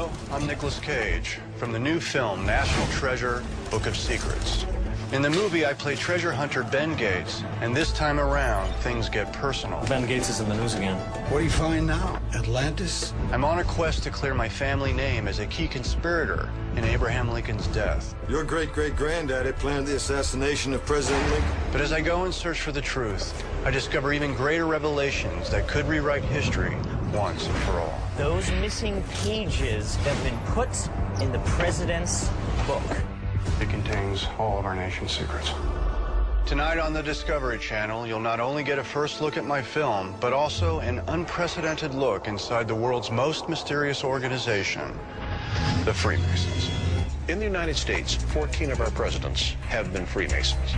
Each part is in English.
Hello, I'm Nicolas Cage from the new film National Treasure, Book of Secrets. In the movie, I play treasure hunter Ben Gates, and this time around, things get personal. Ben Gates is in the news again. What do you find now? Atlantis? I'm on a quest to clear my family name as a key conspirator in Abraham Lincoln's death. Your great-great-granddaddy planned the assassination of President Lincoln. But as I go and search for the truth, I discover even greater revelations that could rewrite history once and for all. Those missing pages have been put in the president's book. It contains all of our nation's secrets. Tonight on the Discovery Channel, you'll not only get a first look at my film, but also an unprecedented look inside the world's most mysterious organization, the Freemasons. In the United States, 14 of our presidents have been Freemasons.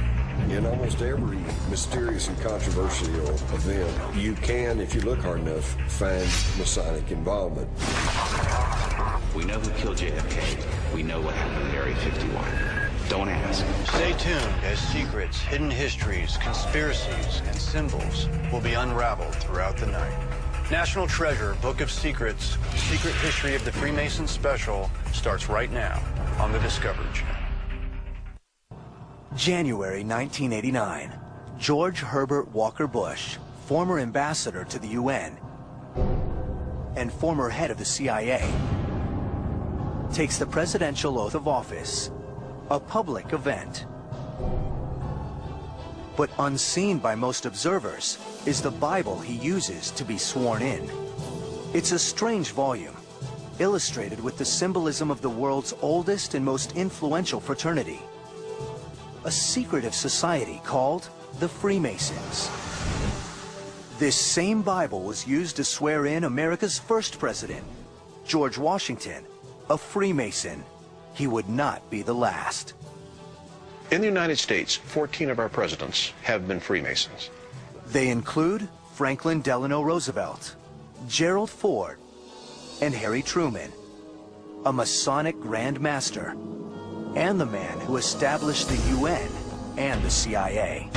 In almost every mysterious and controversial event, you can, if you look hard enough, find Masonic involvement. We know who killed JFK. We know what happened at Area 51. Don't ask. Stay tuned as secrets, hidden histories, conspiracies, and symbols will be unraveled throughout the night. National Treasure, Book of Secrets, Secret History of the Freemasons special starts right now on the Discovery Channel. January 1989. George Herbert Walker Bush, former ambassador to the UN and former head of the CIA, takes the presidential oath of office, a public event. But unseen by most observers is the Bible he uses to be sworn in. It's a strange volume, illustrated with the symbolism of the world's oldest and most influential fraternity, a secretive society called the Freemasons. This same Bible was used to swear in America's first president, George Washington, a Freemason. He would not be the last. In the United States, 14 of our presidents have been Freemasons. They include Franklin Delano Roosevelt, Gerald Ford, and Harry Truman, a Masonic Grand Master, and the man who established the UN and the CIA.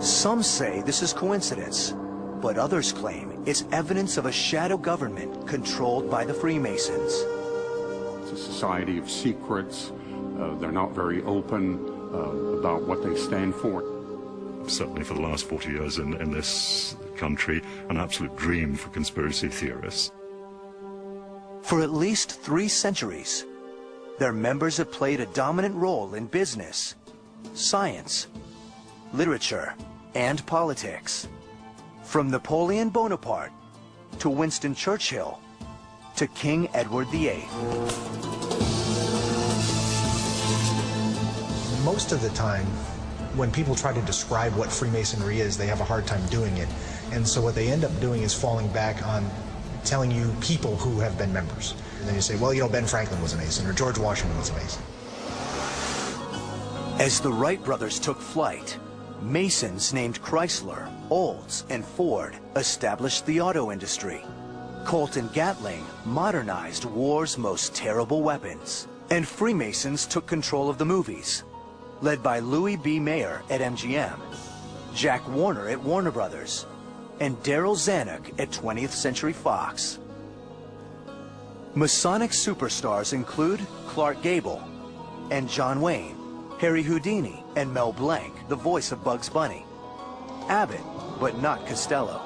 Some say this is coincidence, but others claim it's evidence of a shadow government controlled by the Freemasons. It's a society of secrets. They're not very open about what they stand for. Certainly for the last 40 years in this country, an absolute dream for conspiracy theorists. For at least 3 centuries, their members have played a dominant role in business, science, literature, and politics. From Napoleon Bonaparte to Winston Churchill to King Edward VIII. Most of the time, when people try to describe what Freemasonry is, they have a hard time doing it. And so what they end up doing is falling back on telling you people who have been members. And then you say, well, you know, Ben Franklin was a Mason, or George Washington was a Mason. As the Wright brothers took flight, Masons named Chrysler, Olds, and Ford established the auto industry. Colt and Gatling modernized war's most terrible weapons. And Freemasons took control of the movies, led by Louis B. Mayer at MGM, Jack Warner at Warner Brothers, and Daryl Zanuck at 20th Century Fox. Masonic superstars include Clark Gable and John Wayne, Harry Houdini and Mel Blanc, the voice of Bugs Bunny, Abbott, but not Costello,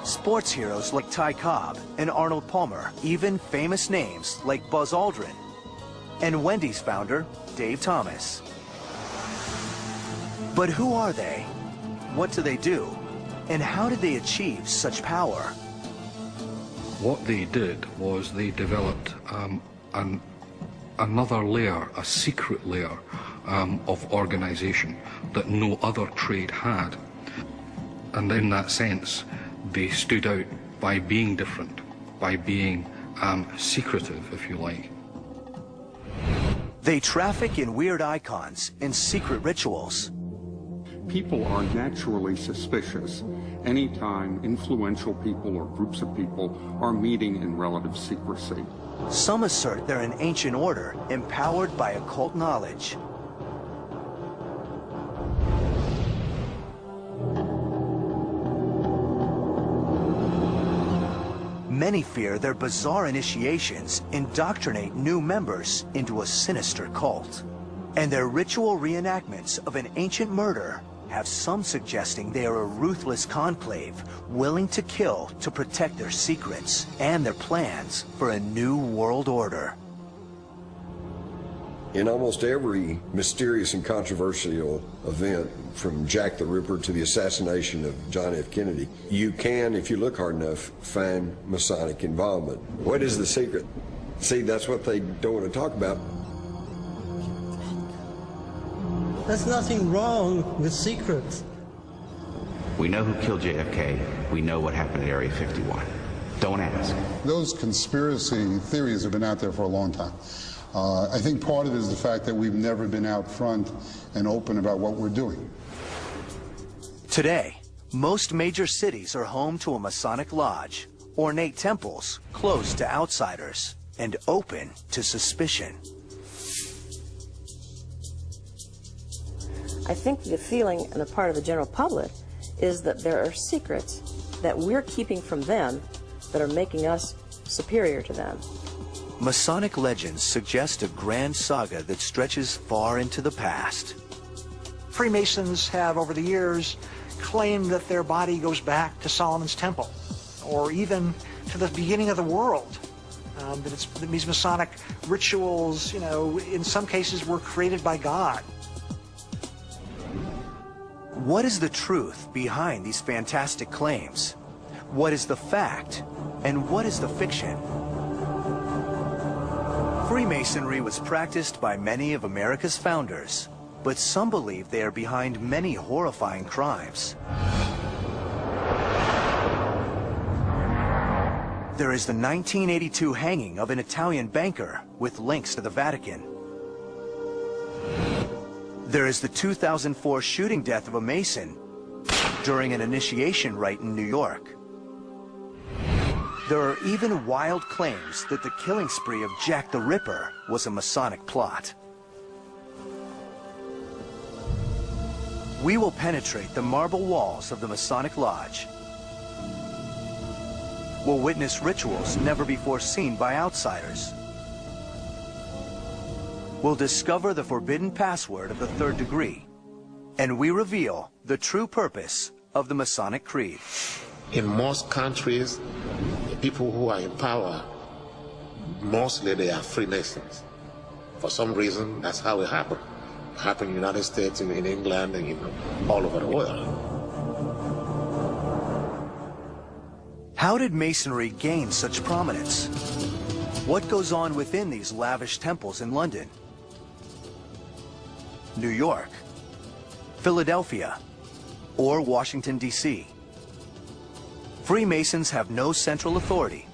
sports heroes like Ty Cobb and Arnold Palmer, even famous names like Buzz Aldrin, and Wendy's founder, Dave Thomas. But who are they? What do they do? And how did they achieve such power? What they did was they developed another layer, a secret layer of organization that no other trade had. And in that sense, they stood out by being different, by being secretive, if you like. They traffic in weird icons and secret rituals. People are naturally suspicious anytime influential people or groups of people are meeting in relative secrecy. Some assert they're an ancient order empowered by occult knowledge. Many fear their bizarre initiations indoctrinate new members into a sinister cult. And their ritual reenactments of an ancient murder have some suggesting they are a ruthless conclave willing to kill to protect their secrets and their plans for a new world order. In almost every mysterious and controversial event, from Jack the Ripper to the assassination of John F. Kennedy, you can, if you look hard enough, find Masonic involvement. What is the secret? See, that's what they don't want to talk about. There's nothing wrong with secrets. We know who killed JFK. We know what happened at Area 51. Don't ask. Those conspiracy theories have been out there for a long time. I think part of it is the fact that we've never been out front and open about what we're doing. Today, most major cities are home to a Masonic lodge, ornate temples closed to outsiders and open to suspicion. I think the feeling on the part of the general public is that there are secrets that we're keeping from them that are making us superior to them. Masonic legends suggest a grand saga that stretches far into the past. Freemasons have, over the years, claimed that their body goes back to Solomon's temple, or even to the beginning of the world. That these Masonic rituals, in some cases were created by God. What is the truth behind these fantastic claims? What is the fact, and what is the fiction? Freemasonry was practiced by many of America's founders, but some believe they are behind many horrifying crimes. There is the 1982 hanging of an Italian banker with links to the Vatican. There is the 2004 shooting death of a Mason during an initiation rite in New York. There are even wild claims that the killing spree of Jack the Ripper was a Masonic plot. We will penetrate the marble walls of the Masonic Lodge. We'll witness rituals never before seen by outsiders. We'll discover the forbidden password of the third degree, and we reveal the true purpose of the Masonic Creed. In most countries, the people who are in power, mostly they are Freemasons. For some reason, that's how it happened. It happened in the United States, in England, and all over the world. How did Masonry gain such prominence? What goes on within these lavish temples in London, New York, Philadelphia, or Washington, D.C.? Freemasons have no central authority.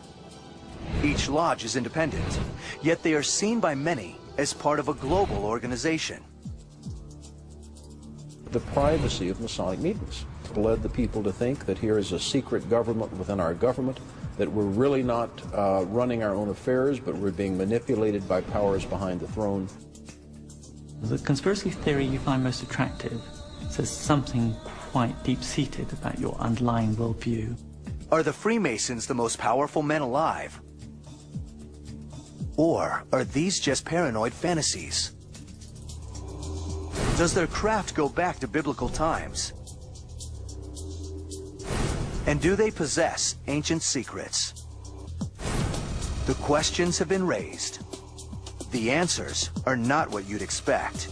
Each lodge is independent, yet they are seen by many as part of a global organization. The privacy of Masonic meetings led the people to think that here is a secret government within our government, that we're really not running our own affairs, but we're being manipulated by powers behind the throne. The conspiracy theory you find most attractive says something quite deep-seated about your underlying worldview. Are the Freemasons the most powerful men alive? Or are these just paranoid fantasies? Does their craft go back to biblical times? And do they possess ancient secrets? The questions have been raised. The answers are not what you'd expect.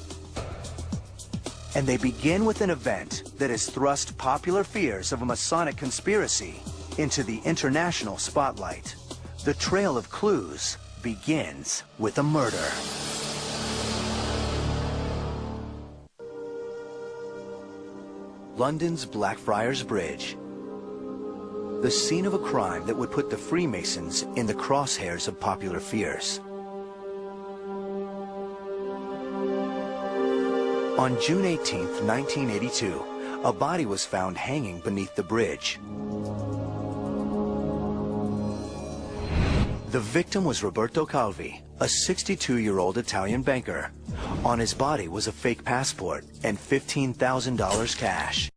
And they begin with an event that has thrust popular fears of a Masonic conspiracy into the international spotlight. The trail of clues begins with a murder. London's Blackfriars Bridge. The scene of a crime that would put the Freemasons in the crosshairs of popular fears. On June 18th, 1982, a body was found hanging beneath the bridge. The victim was Roberto Calvi, a 62-year-old Italian banker. On his body was a fake passport and $15,000 cash.